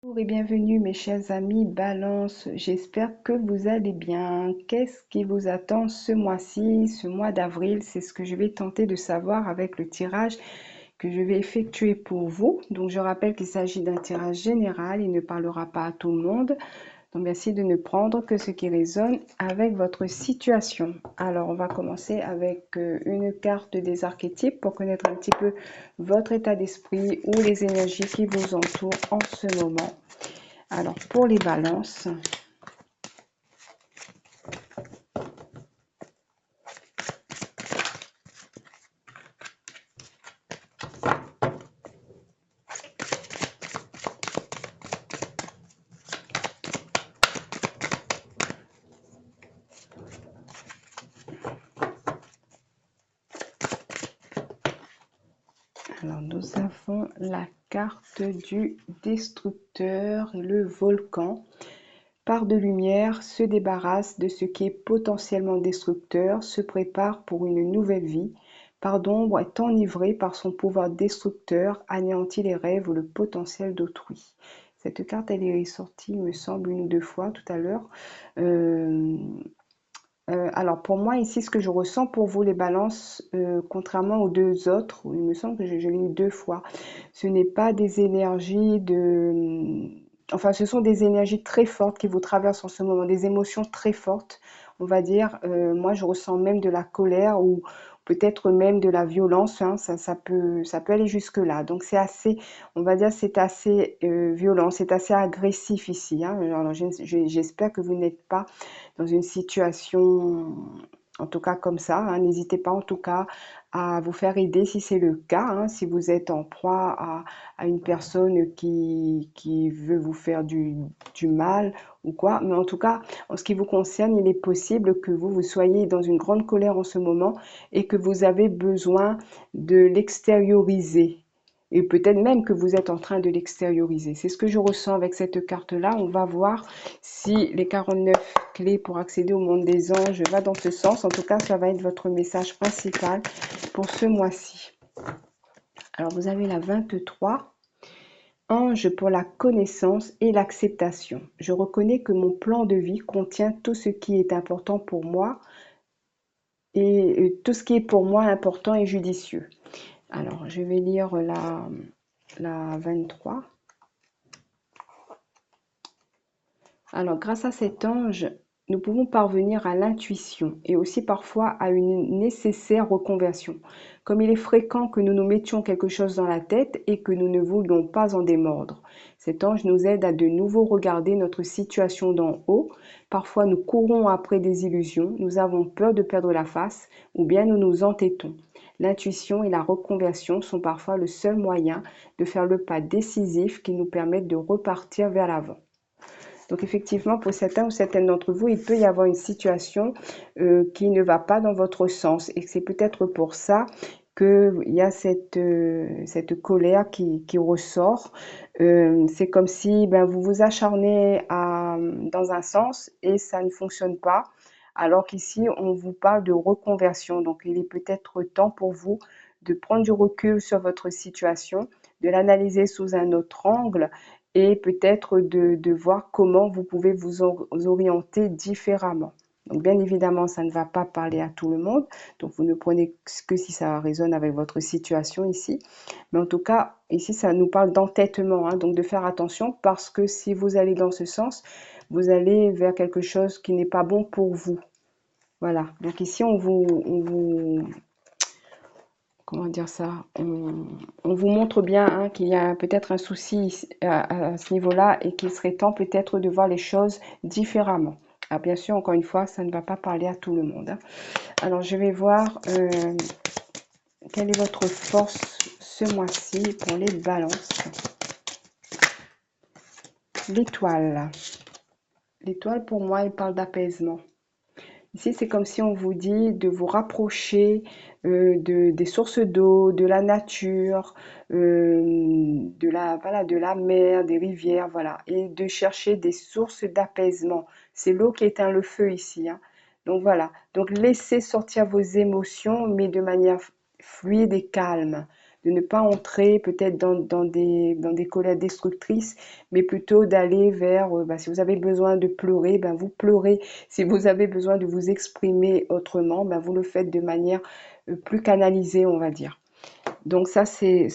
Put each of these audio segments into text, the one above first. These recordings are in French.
Bonjour et bienvenue mes chers amis Balance, j'espère que vous allez bien. Qu'est-ce qui vous attend ce mois-ci, ce mois d'avril? C'est ce que je vais tenter de savoir avec le tirage que je vais effectuer pour vous. Donc je rappelle qu'il s'agit d'un tirage général, il ne parlera pas à tout le monde. Donc merci de ne prendre que ce qui résonne avec votre situation. Alors on va commencer avec une carte des archétypes pour connaître un petit peu votre état d'esprit ou les énergies qui vous entourent en ce moment. Alors pour les balances, alors nous avons la carte du destructeur et le volcan. Part de lumière, se débarrasse de ce qui est potentiellement destructeur, se prépare pour une nouvelle vie. Part d'ombre est enivré par son pouvoir destructeur, anéantit les rêves ou le potentiel d'autrui. Cette carte, elle est sortie, il me semble, une ou deux fois tout à l'heure. Alors pour moi ici, ce que je ressens pour vous les balances, contrairement aux deux autres, il me semble que je l'ai eu deux fois, ce n'est pas des énergies de... Enfin, ce sont des énergies très fortes qui vous traversent en ce moment, des émotions très fortes, on va dire. Moi, je ressens même de la colère ou peut-être même de la violence, hein, ça peut aller jusque-là. Donc c'est assez, on va dire, c'est assez violent, c'est assez agressif ici, hein. Alors, j'espère que vous n'êtes pas dans une situation, en tout cas comme ça, hein. N'hésitez pas en tout cas à vous faire aider si c'est le cas, hein, si vous êtes en proie à une personne qui veut vous faire du mal ou quoi. Mais en tout cas, en ce qui vous concerne, il est possible que vous soyez dans une grande colère en ce moment et que vous avez besoin de l'extérioriser. Et peut-être même que vous êtes en train de l'extérioriser. C'est ce que je ressens avec cette carte-là. On va voir si les 49 clés pour accéder au monde des anges va dans ce sens. En tout cas, ça va être votre message principal pour ce mois-ci. Alors, vous avez la 23. Ange pour la connaissance et l'acceptation. Je reconnais que mon plan de vie contient tout ce qui est important pour moi et tout ce qui est pour moi important et judicieux. Alors, je vais lire la 23. Alors, grâce à cet ange, nous pouvons parvenir à l'intuition et aussi parfois à une nécessaire reconversion. Comme il est fréquent que nous nous mettions quelque chose dans la tête et que nous ne voulions pas en démordre. Cet ange nous aide à de nouveau regarder notre situation d'en haut. Parfois, nous courons après des illusions, nous avons peur de perdre la face ou bien nous nous entêtons. L'intuition et la reconversion sont parfois le seul moyen de faire le pas décisif qui nous permette de repartir vers l'avant. Donc effectivement, pour certains ou certaines d'entre vous, il peut y avoir une situation qui ne va pas dans votre sens. Et c'est peut-être pour ça qu'il y a cette colère qui ressort. C'est comme si ben, vous vous acharnez dans un sens et ça ne fonctionne pas. Alors qu'ici, on vous parle de reconversion. Donc il est peut-être temps pour vous de prendre du recul sur votre situation, de l'analyser sous un autre angle et peut-être de voir comment vous pouvez vous orienter différemment. Donc bien évidemment, ça ne va pas parler à tout le monde, donc vous ne prenez que si ça résonne avec votre situation ici. Mais en tout cas, ici, ça nous parle d'entêtement, hein, donc de faire attention parce que si vous allez dans ce sens, vous allez vers quelque chose qui n'est pas bon pour vous. Voilà, donc ici, comment dire ça, on vous montre bien hein, qu'il y a peut-être un souci à ce niveau-là et qu'il serait temps peut-être de voir les choses différemment. Alors bien sûr, encore une fois, ça ne va pas parler à tout le monde, hein. Alors je vais voir quelle est votre force ce mois-ci pour les balances. L'étoile. L'étoile pour moi, elle parle d'apaisement. Ici, c'est comme si on vous dit de vous rapprocher des sources d'eau, de la nature, voilà, de la mer, des rivières, voilà, et de chercher des sources d'apaisement. C'est l'eau qui éteint le feu ici, hein. Donc voilà, donc laissez sortir vos émotions, mais de manière fluide et calme. de ne pas entrer peut-être dans des colères destructrices, mais plutôt d'aller vers, si vous avez besoin de pleurer, ben vous pleurez. Si vous avez besoin de vous exprimer autrement, ben vous le faites de manière plus canalisée, on va dire. Donc ça, c'est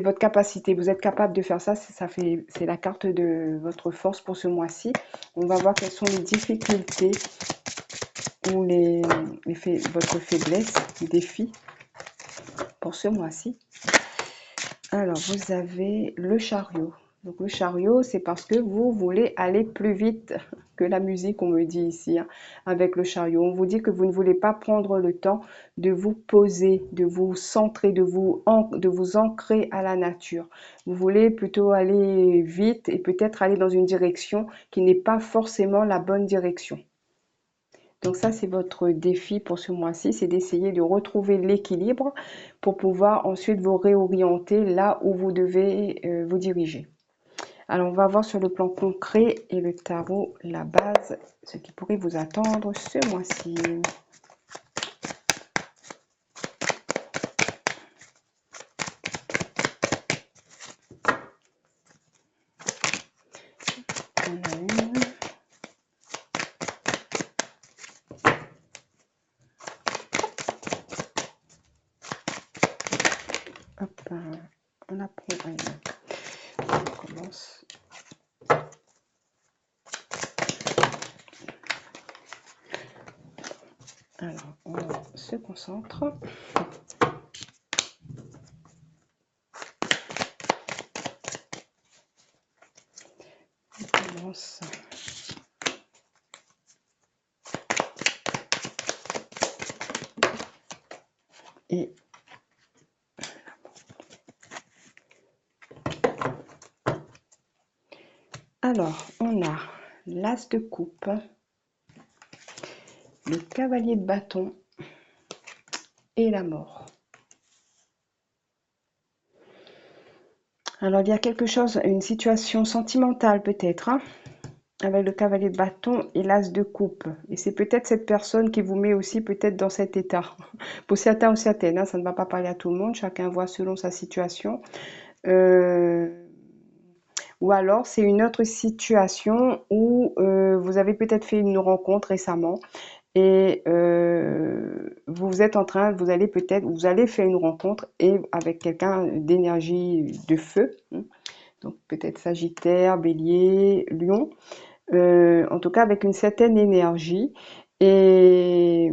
votre capacité. Vous êtes capable de faire ça. C'est la carte de votre force pour ce mois-ci. On va voir quelles sont les difficultés ou votre faiblesse, les défis pour ce mois-ci. Alors, vous avez le chariot. Donc, le chariot, c'est parce que vous voulez aller plus vite que la musique, on me dit ici, hein, avec le chariot. On vous dit que vous ne voulez pas prendre le temps de vous poser, de vous centrer, de vous ancrer à la nature. Vous voulez plutôt aller vite et peut-être aller dans une direction qui n'est pas forcément la bonne direction. Donc ça, c'est votre défi pour ce mois-ci, c'est d'essayer de retrouver l'équilibre pour pouvoir ensuite vous réorienter là où vous devez vous diriger. Alors, on va voir sur le plan concret et le tarot, la base, ce qui pourrait vous attendre ce mois-ci. On a une. Hop, on apprend une. On commence. Alors, on se concentre. On commence. Et alors, on a l'as de coupe, le cavalier de bâton et la mort. Alors, il y a quelque chose, une situation sentimentale peut-être, hein, avec le cavalier de bâton et l'as de coupe. Et c'est peut-être cette personne qui vous met aussi peut-être dans cet état. Pour certains ou certaines, hein, ça ne va pas parler à tout le monde, chacun voit selon sa situation. Ou alors, c'est une autre situation où vous avez peut-être fait une rencontre récemment et vous êtes en train, vous allez faire une rencontre et avec quelqu'un d'énergie de feu, hein. Donc peut-être Sagittaire, Bélier, Lion, en tout cas avec une certaine énergie et,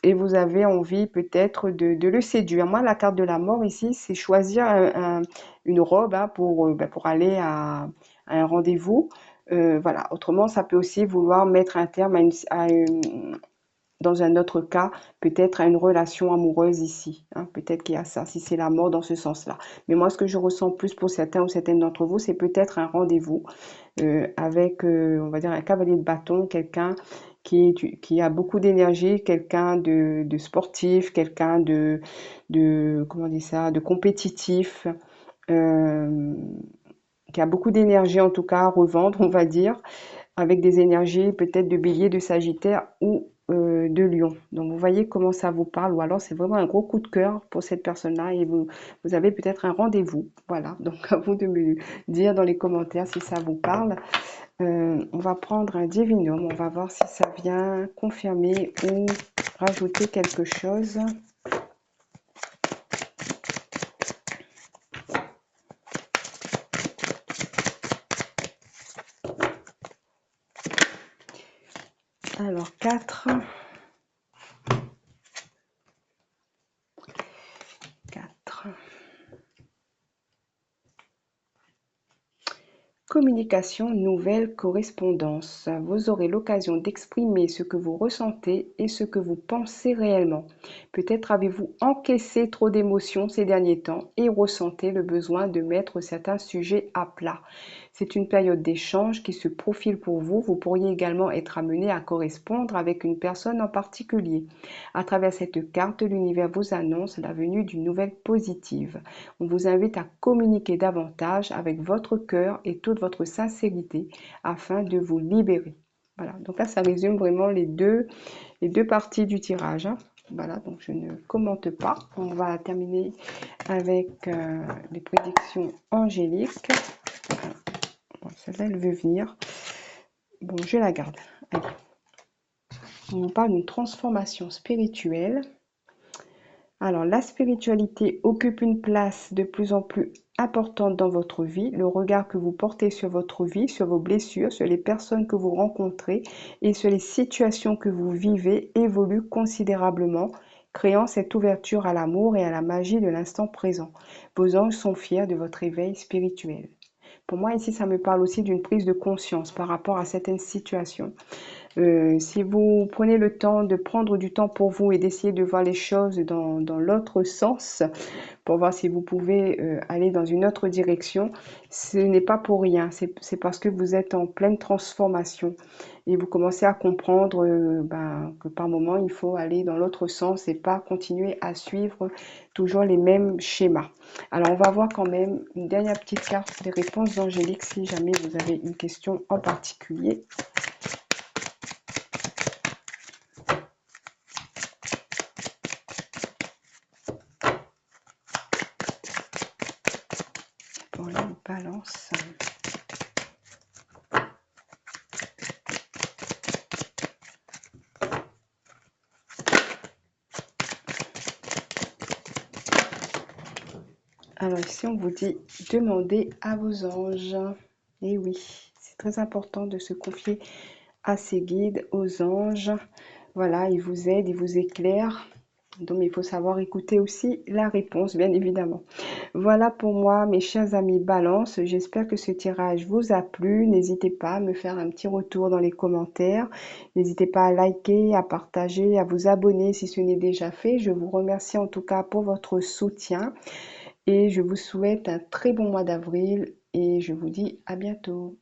et vous avez envie peut-être de le séduire. Moi, la carte de la mort ici, c'est choisir une robe, hein, pour aller à un rendez-vous. Voilà. Autrement, ça peut aussi vouloir mettre un terme dans un autre cas, peut-être à une relation amoureuse ici, hein. Peut-être qu'il y a ça, si c'est la mort dans ce sens-là. Mais moi, ce que je ressens plus pour certains ou certaines d'entre vous, c'est peut-être un rendez-vous avec, on va dire, un cavalier de bâton, quelqu'un qui a beaucoup d'énergie, quelqu'un de sportif, quelqu'un comment on dit ça, de compétitif, euh, qui a beaucoup d'énergie en tout cas à revendre, on va dire, avec des énergies peut-être de bélier, de sagittaire ou de lion. Donc vous voyez comment ça vous parle, ou alors c'est vraiment un gros coup de cœur pour cette personne-là et vous avez peut-être un rendez-vous. Voilà, donc à vous de me dire dans les commentaires si ça vous parle. On va prendre un divinum, on va voir si ça vient confirmer ou rajouter quelque chose. Alors 4. 4. Communication, nouvelle correspondance. Vous aurez l'occasion d'exprimer ce que vous ressentez et ce que vous pensez réellement. Peut-être avez-vous encaissé trop d'émotions ces derniers temps et ressentez le besoin de mettre certains sujets à plat. C'est une période d'échange qui se profile pour vous. Vous pourriez également être amené à correspondre avec une personne en particulier. À travers cette carte, l'univers vous annonce la venue d'une nouvelle positive. On vous invite à communiquer davantage avec votre cœur et toute votre sincérité afin de vous libérer. Voilà, donc là, ça résume vraiment les deux parties du tirage, hein. Voilà, donc je ne commente pas. On va terminer avec les prédictions angéliques. Bon, celle-là, elle veut venir. Bon, je la garde. Allez. On parle d'une transformation spirituelle. Alors, la spiritualité occupe une place de plus en plus importante dans votre vie. Le regard que vous portez sur votre vie, sur vos blessures, sur les personnes que vous rencontrez et sur les situations que vous vivez évolue considérablement, créant cette ouverture à l'amour et à la magie de l'instant présent. Vos anges sont fiers de votre éveil spirituel. Pour moi, ici, ça me parle aussi d'une prise de conscience par rapport à certaines situations. Si vous prenez le temps de prendre du temps pour vous et d'essayer de voir les choses dans l'autre sens, pour voir si vous pouvez aller dans une autre direction, ce n'est pas pour rien, c'est parce que vous êtes en pleine transformation et vous commencez à comprendre que par moment, il faut aller dans l'autre sens et pas continuer à suivre toujours les mêmes schémas. Alors, on va voir quand même une dernière petite carte des réponses angéliques si jamais vous avez une question en particulier. Pour les balances. Alors ici, on vous dit demandez à vos anges. Et oui, c'est très important de se confier à ses guides, aux anges. Voilà, ils vous aident, ils vous éclairent. Donc, il faut savoir écouter aussi la réponse, bien évidemment. Voilà pour moi, mes chers amis Balance. J'espère que ce tirage vous a plu. N'hésitez pas à me faire un petit retour dans les commentaires. N'hésitez pas à liker, à partager, à vous abonner si ce n'est déjà fait. Je vous remercie en tout cas pour votre soutien et je vous souhaite un très bon mois d'avril et je vous dis à bientôt.